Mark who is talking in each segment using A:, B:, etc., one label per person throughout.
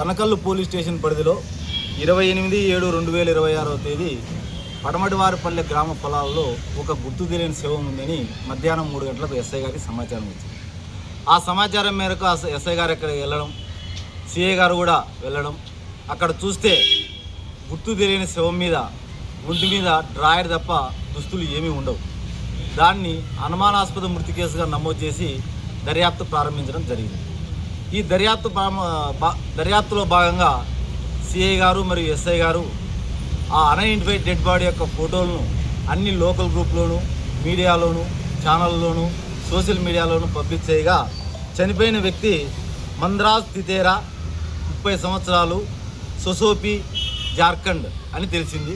A: Tanakal police station పరిధిలో 28/7/2026 తేదీ పడమటివారిపల్లె గ్రామ పొలాల్లో ఒక గుర్తు తెలియని శవం ఉందని మధ్యాహ్నం 3 గంటలకు ఎస్ఐ గారికి సమాచారం వచ్చింది. ఆ సమాచారం మేరకు ఎస్ఐ గారు అక్కడికి వెళ్ళడం, సిఐ గారు కూడా వెళ్ళడం, అక్కడ చూస్తే గుర్తు తెలియని శవం మీద ఒంటి మీద డ్రాయర్ తప్ప దుస్తులు ఏమీ ఉండవు. దాన్ని అనుమానాస్పద మృతి కేసుగా నమోదు చేసి దర్యాప్తు ప్రారంభించడం జరిగింది. ఈ దర్యాప్తులో భాగంగా సిఐ గారు మరియు ఎస్ఐ గారు ఆ అన్ఐడెంటిఫైడ్ డెడ్ బాడీ యొక్క ఫోటోలను అన్ని లోకల్ గ్రూప్లోను, మీడియాలోను, ఛానల్లోను, సోషల్ మీడియాలోను పబ్లిష్ చేయగా చనిపోయిన వ్యక్తి మంద్రాజ్ తితేరా, 30 సంవత్సరాలు, సొసోపి, జార్ఖండ్ అని తెలిసింది.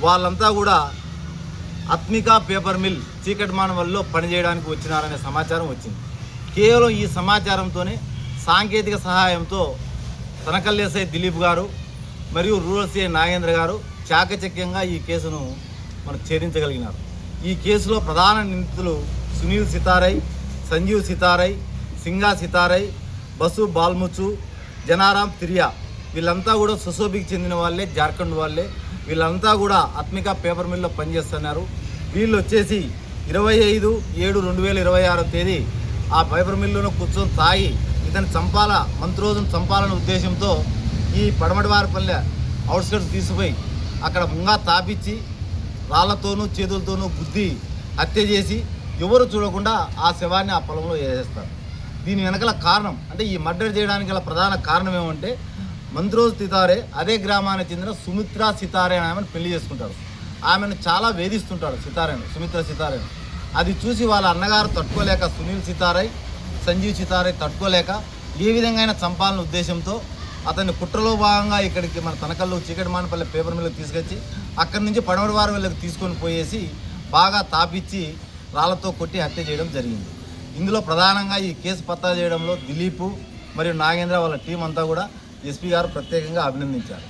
A: వాళ్ళంతా కూడా అత్మికా పేపర్ మిల్ చీకటి మానవల్లో పనిచేయడానికి వచ్చినారనే సమాచారం వచ్చింది. కేవలం ఈ సమాచారంతోనే సాంకేతిక సహాయంతో తనకల్ ఎస్ఐ దిలీప్ గారు మరియు రూరల్ సిఐ నాగేంద్ర గారు చాకచక్యంగా ఈ కేసును మనకు ఛేదించగలిగినారు. ఈ కేసులో ప్రధాన నిందితులు సునీల్ సితారై, సంజీవ్ సితారై, సింగా సితారై, బసు బాల్ముచు, జనారాం తిరియా, వీళ్ళంతా కూడా సొసోబికి చెందిన వాళ్ళే, జార్ఖండ్ వాళ్ళే. వీళ్ళంతా కూడా ఆత్మిక పేపర్ మిల్లో పనిచేస్తున్నారు. వీళ్ళు వచ్చేసి 25/7/2026 తేదీ ఆ పేపర్ మిల్లును కూర్చొని తాగి ఇతను మంత్ రోజును చంపాలనే ఉద్దేశంతో ఈ పడమటివారిపల్లె అవుట్స్కట్స్ తీసుకుపోయి అక్కడ ముంగా తాపించి రాళ్లతోనూ చేతులతోనూ గుద్ది హత్య చేసి ఎవరు చూడకుండా ఆ శవాన్ని ఆ పొలంలో వేసేస్తారు. దీని వెనకల కారణం అంటే ఈ మర్డర్ చేయడానికి గల ప్రధాన కారణం ఏమంటే మంత్రోజ్ సితారే అదే గ్రామానికి చెందిన సుమిత్ర సితారే అని ఆమెను పెళ్లి చేసుకుంటాడు. ఆమెను చాలా వేధిస్తుంటాడు సుమిత్ర సితారేను. అది చూసి వాళ్ళ అన్నగారు తట్టుకోలేక సునీల్ సితారై, సంజీవ్ సితారై తట్టుకోలేక ఏ విధంగా చంపాలనే ఉద్దేశంతో అతన్ని కుట్రలో భాగంగా ఇక్కడికి మన తనకల్లు చీకటి మానపల్లె పేపర్ మిల్లుకి తీసుకొచ్చి అక్కడి నుంచి పడమటివారి వెళ్ళకి తీసుకొని పోయేసి బాగా తాపిచ్చి రాళ్లతో కొట్టి హత్య చేయడం జరిగింది. ఇందులో ప్రధానంగా ఈ కేసు పత్తా చేయడంలో దిలీపు మరియు నాగేంద్ర వాళ్ళ టీం అంతా కూడా ఎస్పీ గారు ప్రత్యేకంగా అభినందించారు.